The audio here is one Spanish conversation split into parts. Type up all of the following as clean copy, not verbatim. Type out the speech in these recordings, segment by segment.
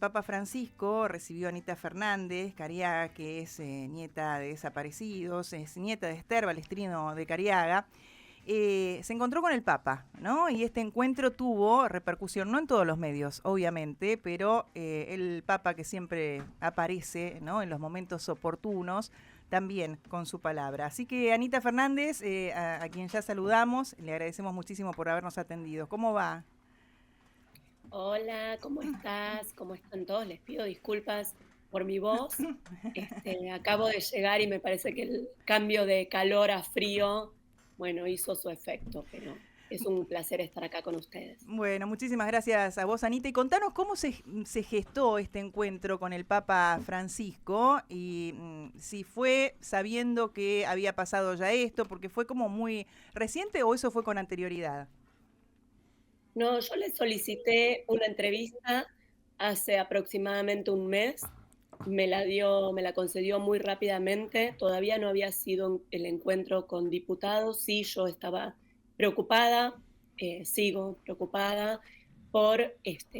Papa Francisco recibió a Anita Fernández Cariaga, que es nieta de desaparecidos, es nieta de Esther Balestrino de Cariaga. Se encontró con el Papa, ¿no? Y este encuentro tuvo repercusión, no en todos los medios, obviamente, pero el Papa que siempre aparece, ¿no? En los momentos oportunos, también con su palabra. Así que Anita Fernández, a quien ya saludamos, le agradecemos muchísimo por habernos atendido. ¿Cómo va? Hola, ¿cómo estás? ¿Cómo están todos? Les pido disculpas por mi voz. Acabo de llegar y me parece que el cambio de calor a frío, bueno, hizo su efecto, pero es un placer estar acá con ustedes. Bueno, muchísimas gracias a vos, Anita. Y contanos cómo se gestó este encuentro con el Papa Francisco y si fue sabiendo que había pasado ya esto, porque fue como muy reciente o eso fue con anterioridad. No, yo le solicité una entrevista hace aproximadamente un mes. Me la concedió muy rápidamente. Todavía no había sido el encuentro con diputados. Sí, yo estaba preocupada, sigo preocupada por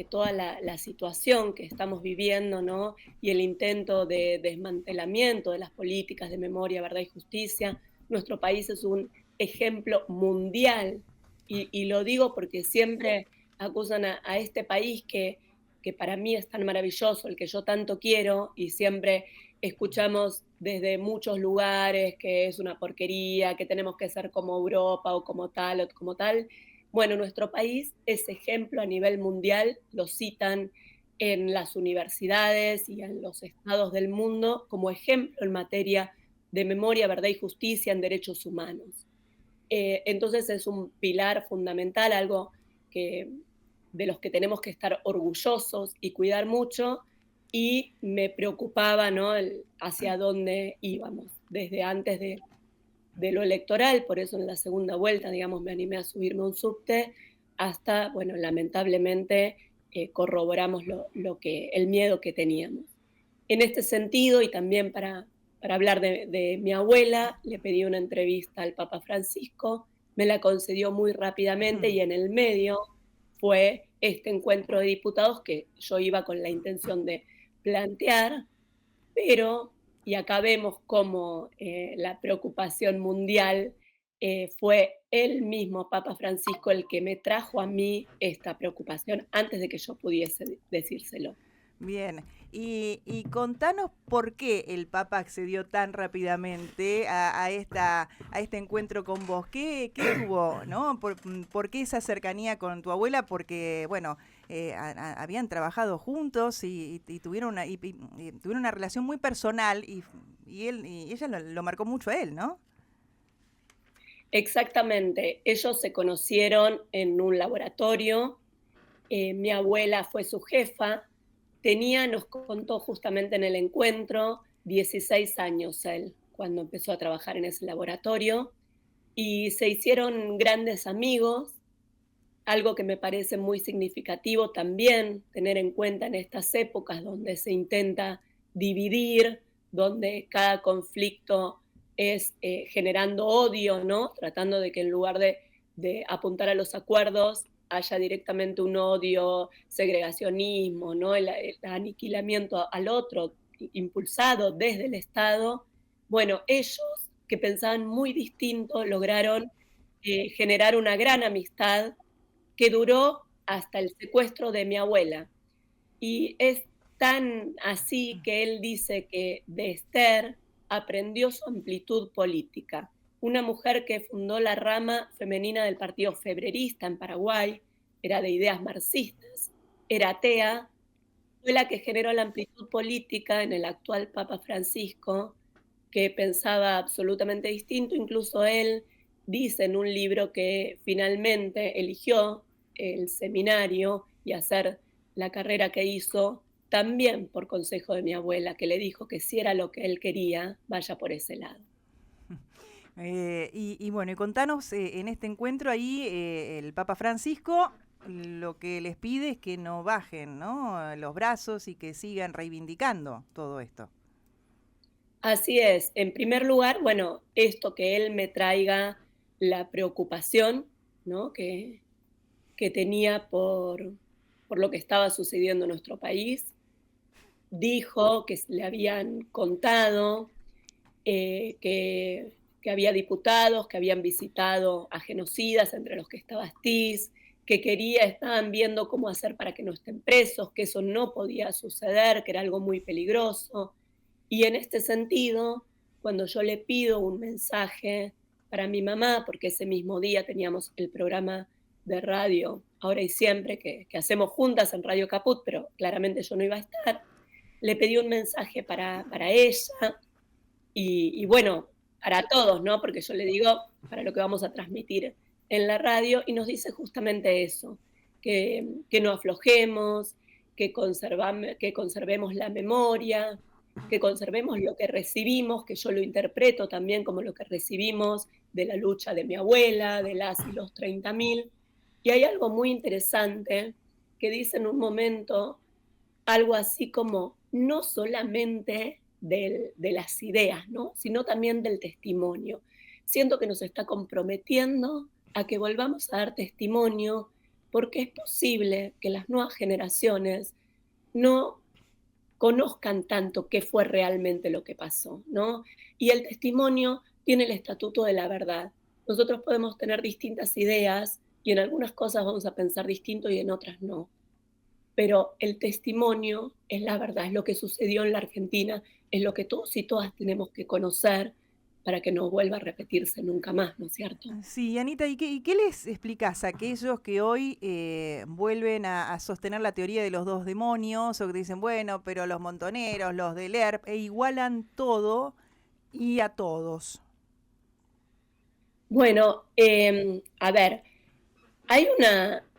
toda la situación que estamos viviendo, ¿no? Y el intento de desmantelamiento de las políticas de memoria, verdad y justicia. Nuestro país es un ejemplo mundial y lo digo porque siempre acusan a este país que para mí es tan maravilloso, el que yo tanto quiero, y siempre escuchamos desde muchos lugares que es una porquería, que tenemos que ser como Europa o como tal o como tal. Bueno, nuestro país es ejemplo a nivel mundial, lo citan en las universidades y en los estados del mundo como ejemplo en materia de memoria, verdad y justicia en derechos humanos. Entonces es un pilar fundamental, algo que, de los que tenemos que estar orgullosos y cuidar mucho, y me preocupaba, ¿no? Hacia dónde íbamos, desde antes de lo electoral, por eso en la segunda vuelta, digamos, me animé a subirme a un subte, hasta, bueno, lamentablemente corroboramos el miedo que teníamos. En este sentido, y también para hablar de mi abuela, le pedí una entrevista al Papa Francisco, me la concedió muy rápidamente y en el medio fue este encuentro de diputados que yo iba con la intención de plantear, pero, y acá vemos cómo la preocupación mundial fue el mismo Papa Francisco el que me trajo a mí esta preocupación antes de que yo pudiese decírselo. Bien, y contanos por qué el Papa accedió tan rápidamente a este encuentro con vos. ¿Qué tuvo, no? ¿Por qué esa cercanía con tu abuela? Porque, bueno, habían trabajado juntos y tuvieron y tuvieron una relación muy personal y ella lo marcó mucho a él, ¿no? Exactamente, ellos se conocieron en un laboratorio, mi abuela fue su jefa, nos contó justamente en el encuentro, 16 años él, cuando empezó a trabajar en ese laboratorio, y se hicieron grandes amigos, algo que me parece muy significativo también tener en cuenta en estas épocas donde se intenta dividir, donde cada conflicto es generando odio, ¿no? Tratando de que en lugar de apuntar a los acuerdos haya directamente un odio, segregacionismo, ¿no? El aniquilamiento al otro impulsado desde el Estado. Bueno, ellos que pensaban muy distinto lograron generar una gran amistad que duró hasta el secuestro de mi abuela. Y es tan así que él dice que de Esther aprendió su amplitud política. Una mujer que fundó la rama femenina del Partido Febrerista en Paraguay, era de ideas marxistas, era atea, fue la que generó la amplitud política en el actual Papa Francisco, que pensaba absolutamente distinto. Incluso él dice en un libro que finalmente eligió el seminario y hacer la carrera que hizo, también por consejo de mi abuela, que le dijo que si era lo que él quería, vaya por ese lado. Y bueno, y contanos en este encuentro ahí el Papa Francisco lo que les pide es que no bajen, ¿no? Los brazos y que sigan reivindicando todo esto. Así es. En primer lugar, bueno, esto que él me traiga la preocupación, ¿no? Que tenía por lo que estaba sucediendo en nuestro país. dijo que le habían contado que había diputados que habían visitado a genocidas, entre los que estaba Astiz, que estaban viendo cómo hacer para que no estén presos, que eso no podía suceder, que era algo muy peligroso. Y en este sentido, cuando yo le pido un mensaje para mi mamá, porque ese mismo día teníamos el programa de radio, Ahora y Siempre, que hacemos juntas en Radio Caput, pero claramente yo no iba a estar, le pedí un mensaje para ella y bueno, para todos, ¿no? Porque yo le digo para lo que vamos a transmitir en la radio y nos dice justamente eso, que no aflojemos, que conservemos la memoria, que conservemos lo que recibimos, que yo lo interpreto también como lo que recibimos de la lucha de mi abuela, de las y los 30.000. Y hay algo muy interesante que dice en un momento algo así como no solamente de las ideas, ¿no? Sino también del testimonio. Siento que nos está comprometiendo a que volvamos a dar testimonio porque es posible que las nuevas generaciones no conozcan tanto qué fue realmente lo que pasó, ¿no? Y el testimonio tiene el estatuto de la verdad. Nosotros podemos tener distintas ideas y en algunas cosas vamos a pensar distinto y en otras no. Pero el testimonio es la verdad, es lo que sucedió en la Argentina, es lo que todos y todas tenemos que conocer para que no vuelva a repetirse nunca más, ¿no es cierto? Sí, Anita, ¿y qué les explicás a aquellos que hoy vuelven a sostener la teoría de los dos demonios o que dicen, bueno, pero los montoneros, los del ERP, igualan todo y a todos? Bueno, a ver, hay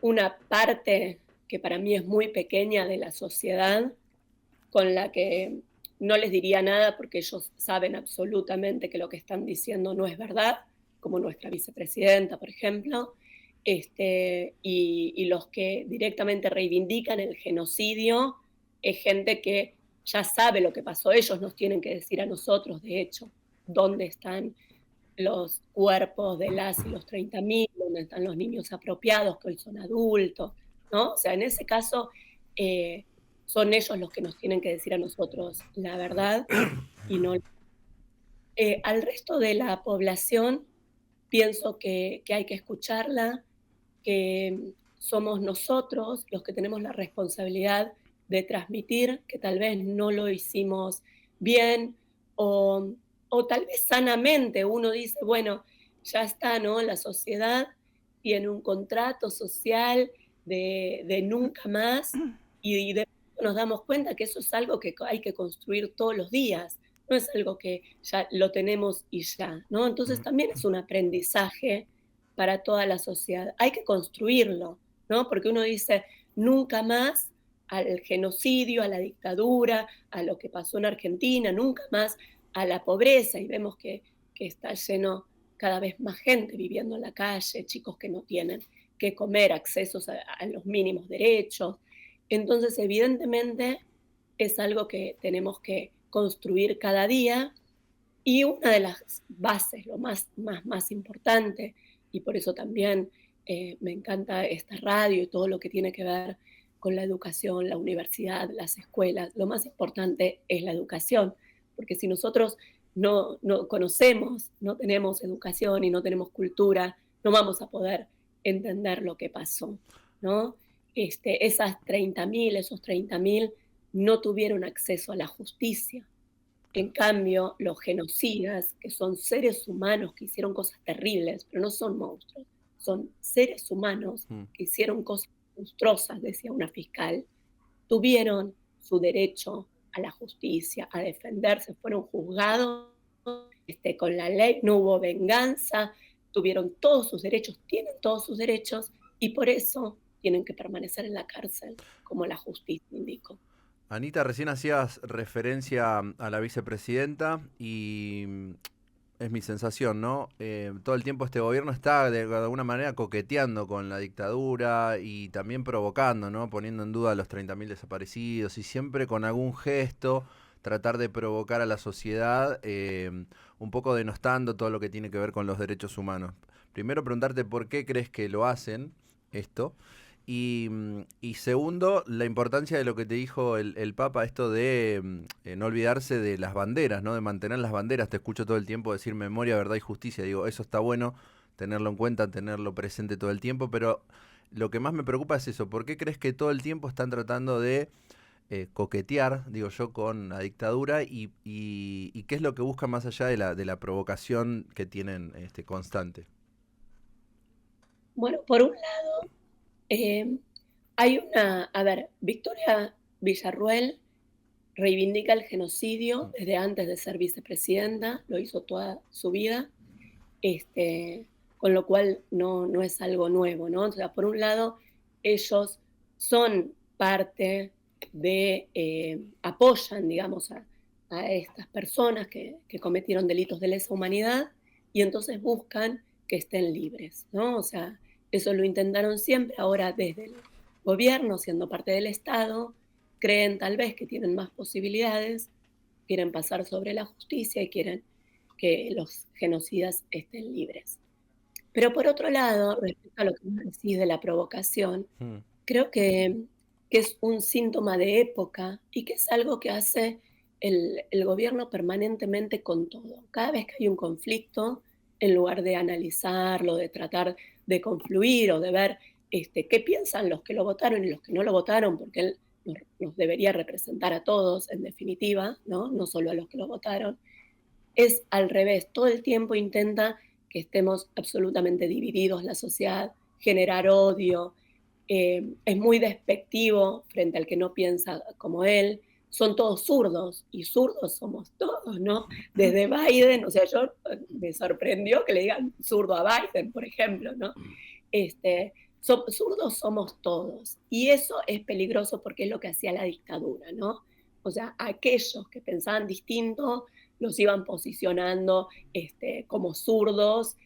una parte que para mí es muy pequeña de la sociedad con la que no les diría nada porque ellos saben absolutamente que lo que están diciendo no es verdad, como nuestra vicepresidenta, por ejemplo, y los que directamente reivindican el genocidio es gente que ya sabe lo que pasó. Ellos nos tienen que decir a nosotros, de hecho, dónde están los cuerpos de las y los 30.000, dónde están los niños apropiados que hoy son adultos, ¿no? O sea, en ese caso, son ellos los que nos tienen que decir a nosotros la verdad y no. Al resto de la población pienso que hay que escucharla, que somos nosotros los que tenemos la responsabilidad de transmitir, que tal vez no lo hicimos bien o tal vez sanamente uno dice, bueno, ya está, ¿no? La sociedad tiene un contrato social de nunca más y de nos damos cuenta que eso es algo que hay que construir todos los días, no es algo que ya lo tenemos y ya, ¿no? Entonces también es un aprendizaje para toda la sociedad. Hay que construirlo, ¿no? Porque uno dice, nunca más al genocidio, a la dictadura, a lo que pasó en Argentina, nunca más a la pobreza, y vemos que está lleno cada vez más gente viviendo en la calle, chicos que no tienen que comer, accesos a los mínimos derechos. Entonces, evidentemente, es algo que tenemos que construir cada día y una de las bases, lo más importante, y por eso también me encanta esta radio y todo lo que tiene que ver con la educación, la universidad, las escuelas, lo más importante es la educación, porque si nosotros no conocemos, no tenemos educación y no tenemos cultura, no vamos a poder entender lo que pasó, ¿no? Esos 30.000 no tuvieron acceso a la justicia. En cambio, los genocidas, que son seres humanos que hicieron cosas terribles, pero no son monstruos, son seres humanos que hicieron cosas monstruosas, decía una fiscal, tuvieron su derecho a la justicia, a defenderse, fueron juzgados con la ley, no hubo venganza, tuvieron todos sus derechos, tienen todos sus derechos y por eso tienen que permanecer en la cárcel, como la justicia indicó. Anita, recién hacías referencia a la vicepresidenta y es mi sensación, ¿no? Todo el tiempo este gobierno está de alguna manera coqueteando con la dictadura y también provocando, ¿no? Poniendo en duda a los 30.000 desaparecidos y siempre con algún gesto tratar de provocar a la sociedad, un poco denostando todo lo que tiene que ver con los derechos humanos. Primero preguntarte por qué crees que lo hacen esto Y segundo, la importancia de lo que te dijo el Papa, esto de no olvidarse de las banderas, ¿no? De mantener las banderas. Te escucho todo el tiempo decir memoria, verdad y justicia. Digo, eso está bueno, tenerlo en cuenta, tenerlo presente todo el tiempo, pero lo que más me preocupa es eso. ¿Por qué crees que todo el tiempo están tratando de coquetear, digo yo, con la dictadura y qué es lo que buscan más allá de la provocación que tienen constante? Bueno, por un lado, hay a ver, Victoria Villarruel reivindica el genocidio desde antes de ser vicepresidenta, lo hizo toda su vida, con lo cual no es algo nuevo, ¿no? O sea, por un lado, ellos son parte apoyan, digamos, a estas personas que cometieron delitos de lesa humanidad y entonces buscan que estén libres, ¿no? O sea, eso lo intentaron siempre, ahora desde el gobierno, siendo parte del Estado, creen tal vez que tienen más posibilidades, quieren pasar sobre la justicia y quieren que los genocidas estén libres. Pero por otro lado, respecto a lo que decís de la provocación, creo que es un síntoma de época y que es algo que hace el gobierno permanentemente con todo. Cada vez que hay un conflicto, en lugar de analizarlo, de tratar de confluir o de ver qué piensan los que lo votaron y los que no lo votaron, porque él nos debería representar a todos, en definitiva, no solo a los que lo votaron, es al revés. Todo el tiempo intenta que estemos absolutamente divididos la sociedad, generar odio, es muy despectivo frente al que no piensa como él. Son todos zurdos, y zurdos somos todos, ¿no? Desde Biden, o sea, me sorprendió que le digan zurdo a Biden, por ejemplo, ¿no? Zurdos somos todos, y eso es peligroso porque es lo que hacía la dictadura, ¿no? O sea, aquellos que pensaban distinto los iban posicionando como zurdos,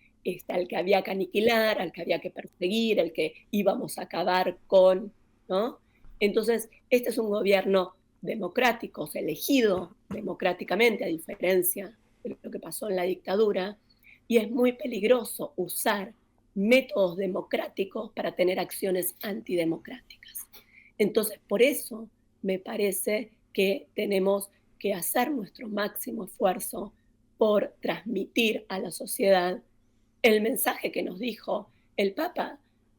al que había que aniquilar, al que había que perseguir, al que íbamos a acabar con, ¿no? Entonces, este es un gobierno democrático, elegido democráticamente, a diferencia de lo que pasó en la dictadura, y es muy peligroso usar métodos democráticos para tener acciones antidemocráticas. Entonces, por eso me parece que tenemos que hacer nuestro máximo esfuerzo por transmitir a la sociedad el mensaje que nos dijo el Papa,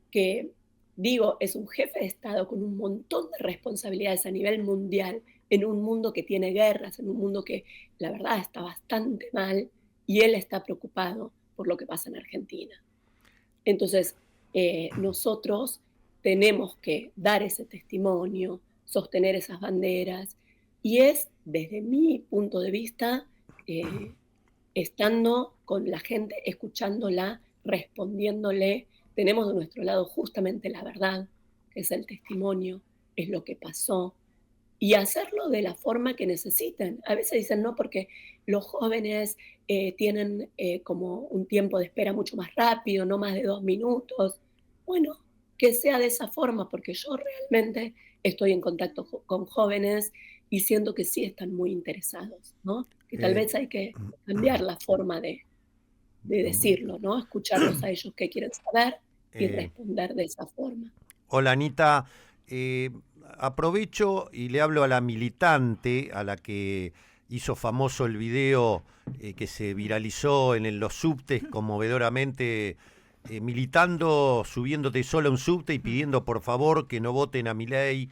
que digo, es un jefe de Estado con un montón de responsabilidades a nivel mundial, en un mundo que tiene guerras, en un mundo que la verdad está bastante mal, y él está preocupado por lo que pasa en Argentina. Entonces, nosotros tenemos que dar ese testimonio, sostener esas banderas, y es, desde mi punto de vista, estando con la gente, escuchándola, respondiéndole. Tenemos de nuestro lado justamente la verdad, que es el testimonio, es lo que pasó, y hacerlo de la forma que necesiten. A veces dicen, no, porque los jóvenes tienen como un tiempo de espera mucho más rápido, no más de 2 minutos. Bueno, que sea de esa forma, porque yo realmente estoy en contacto con jóvenes y siento que sí están muy interesados, ¿no? Que tal vez hay que cambiar la forma de decirlo, ¿no? Escucharlos a ellos que quieren saber y responder de esa forma. Hola, Anita. Aprovecho y le hablo a la militante, a la que hizo famoso el video que se viralizó en los subtes conmovedoramente, militando, subiéndote solo a un subte y pidiendo por favor que no voten a Milei.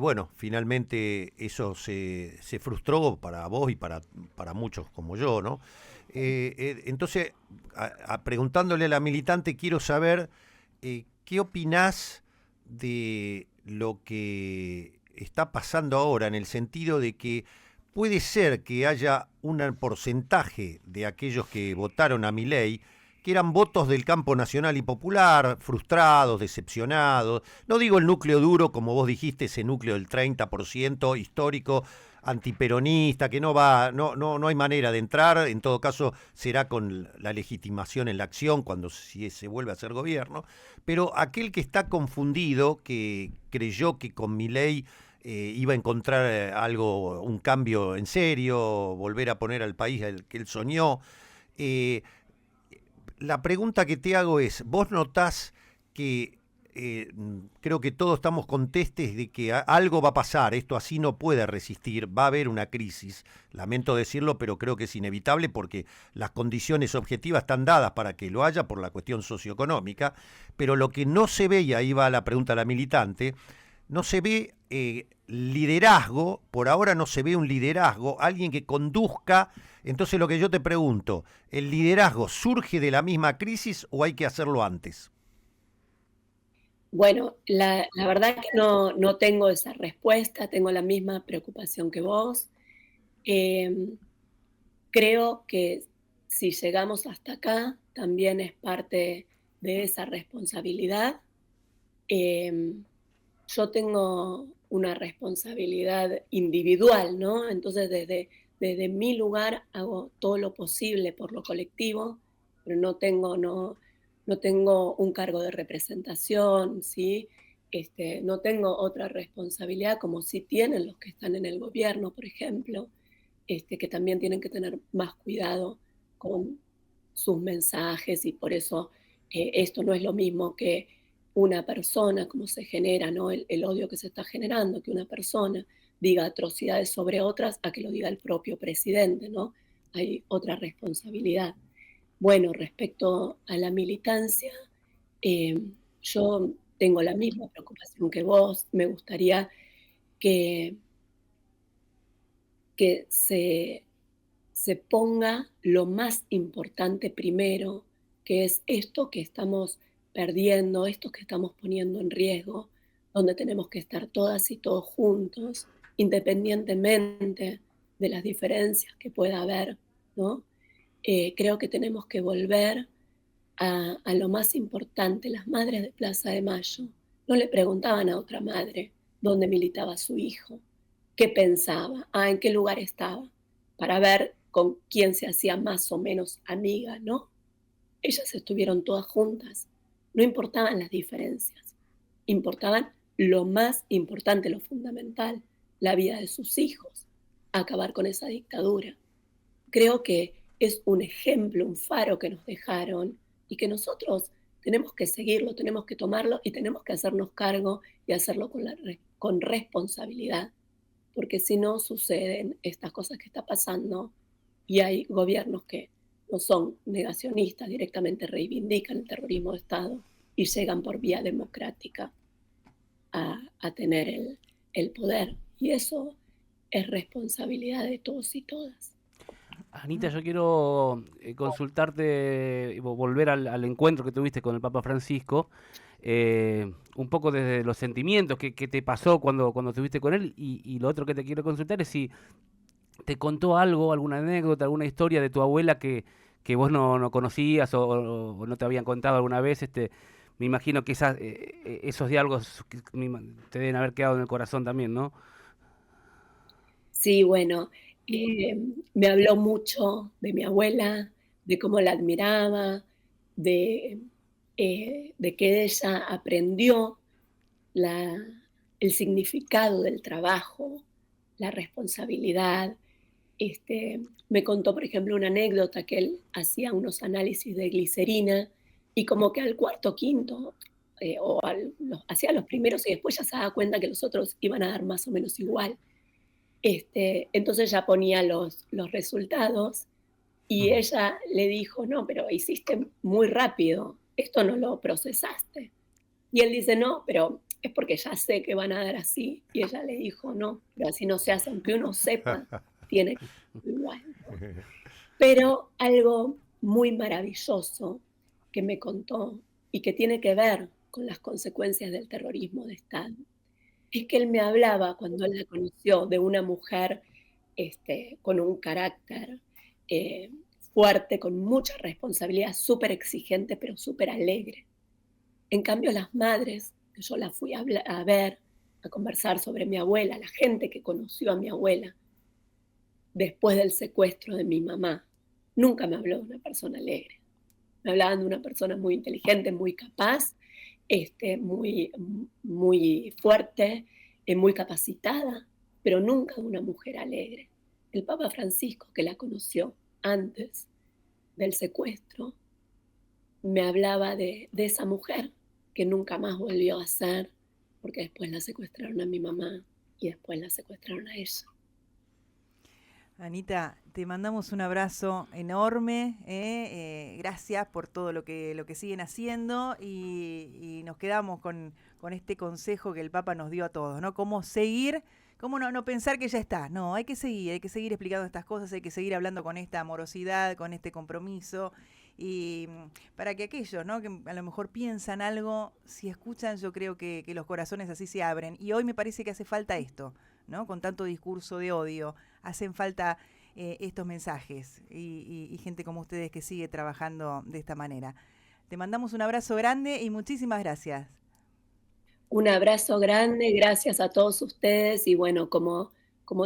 Bueno, finalmente eso se frustró para vos y para muchos como yo, ¿no? Entonces, preguntándole a la militante, quiero saber qué opinás de lo que está pasando ahora, en el sentido de que puede ser que haya un porcentaje de aquellos que votaron a Milei que eran votos del campo nacional y popular, frustrados, decepcionados. No digo el núcleo duro, como vos dijiste, ese núcleo del 30% histórico, antiperonista, que no hay manera de entrar. En todo caso, será con la legitimación en la acción, si se vuelve a hacer gobierno. Pero aquel que está confundido, que creyó que con Milei iba a encontrar un cambio en serio, volver a poner al país al que él soñó, la pregunta que te hago es, ¿vos notás que creo que todos estamos contestes de que algo va a pasar, esto así no puede resistir, va a haber una crisis, lamento decirlo, pero creo que es inevitable porque las condiciones objetivas están dadas para que lo haya por la cuestión socioeconómica, pero lo que no se ve, y ahí va la pregunta a la militante, no se ve liderazgo, por ahora no se ve un liderazgo, alguien que conduzca. Entonces lo que yo te pregunto, ¿el liderazgo surge de la misma crisis o hay que hacerlo antes? Bueno, la verdad que no tengo esa respuesta, tengo la misma preocupación que vos. Em, Creo que si llegamos hasta acá, también es parte de esa responsabilidad. Em, yo tengo una responsabilidad individual, ¿no? Entonces, desde mi lugar hago todo lo posible por lo colectivo, pero no tengo un cargo de representación, ¿sí? No tengo otra responsabilidad como sí tienen los que están en el gobierno, por ejemplo, que también tienen que tener más cuidado con sus mensajes y por eso esto no es lo mismo que una persona, como se genera, ¿no? El odio que se está generando, que una persona diga atrocidades sobre otras a que lo diga el propio presidente, ¿no? Hay otra responsabilidad. Bueno, respecto a la militancia, eh, yo tengo la misma preocupación que vos. Me gustaría que, que se ponga lo más importante primero, que es esto que estamos perdiendo, esto que estamos poniendo en riesgo, donde tenemos que estar todas y todos juntos, independientemente de las diferencias que pueda haber, ¿no? Creo que tenemos que volver a lo más importante. Las madres de Plaza de Mayo no le preguntaban a otra madre dónde militaba su hijo, qué pensaba, en qué lugar estaba, para ver con quién se hacía más o menos amiga, ¿no? Ellas estuvieron todas juntas, no importaban las diferencias, importaban lo más importante, lo fundamental, la vida de sus hijos, acabar con esa dictadura. Creo que es un ejemplo, un faro que nos dejaron y que nosotros tenemos que seguirlo, tenemos que tomarlo y tenemos que hacernos cargo y hacerlo con responsabilidad, porque si no suceden estas cosas que está pasando y hay gobiernos que no son negacionistas, directamente reivindican el terrorismo de Estado y llegan por vía democrática a tener el poder. Y eso es responsabilidad de todos y todas. Anita, yo quiero consultarte, volver al encuentro que tuviste con el Papa Francisco, un poco desde los sentimientos que te pasó cuando estuviste con él, y lo otro que te quiero consultar es si te contó algo, alguna anécdota, alguna historia de tu abuela que vos no conocías o no te habían contado alguna vez. Me imagino que esos diálogos te deben haber quedado en el corazón también, ¿no? Sí, bueno, me habló mucho de mi abuela, de cómo la admiraba, de, de que ella aprendió la, el significado del trabajo, la responsabilidad. Me contó, por ejemplo, una anécdota que él hacía unos análisis de glicerina y como que al cuarto, quinto, hacía los primeros y después ya se daba cuenta que los otros iban a dar más o menos igual. Entonces ya ponía los resultados y ella le dijo, no, pero hiciste muy rápido, esto no lo procesaste. Y él dice, no, pero es porque ya sé que van a dar así. Y ella le dijo, no, pero así no se hace, aunque uno sepa, tiene que ser igual. Pero algo muy maravilloso que me contó y que tiene que ver con las consecuencias del terrorismo de Estado, es que él me hablaba, cuando él la conoció, de una mujer con un carácter fuerte, con mucha responsabilidad, súper exigente, pero súper alegre. En cambio, las madres, que yo las fui a ver, a conversar sobre mi abuela, la gente que conoció a mi abuela, después del secuestro de mi mamá, nunca me habló de una persona alegre. Me hablaban de una persona muy inteligente, muy capaz, muy fuerte, muy capacitada, pero nunca de una mujer alegre. El Papa Francisco, que la conoció antes del secuestro, me hablaba de esa mujer que nunca más volvió a hacer, porque después la secuestraron a mi mamá y después la secuestraron a ella. Anita, te mandamos un abrazo enorme, gracias por todo lo que siguen haciendo y nos quedamos con este consejo que el Papa nos dio a todos, ¿no? Cómo seguir, cómo no pensar que ya está, no, hay que seguir explicando estas cosas, hay que seguir hablando con esta amorosidad, con este compromiso y para que aquellos, ¿no? que a lo mejor piensan algo, si escuchan, yo creo que los corazones así se abren y hoy me parece que hace falta esto, ¿no? Con tanto discurso de odio, hacen falta estos mensajes y gente como ustedes que sigue trabajando de esta manera. Te mandamos un abrazo grande y muchísimas gracias. Un abrazo grande, gracias a todos ustedes y bueno, como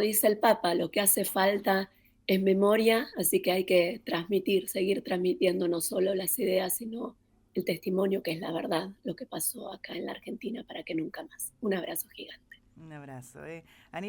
dice el Papa, lo que hace falta es memoria, así que hay que transmitir, seguir transmitiendo no solo las ideas, sino el testimonio que es la verdad, lo que pasó acá en la Argentina para que nunca más. Un abrazo gigante. Un abrazo. Anita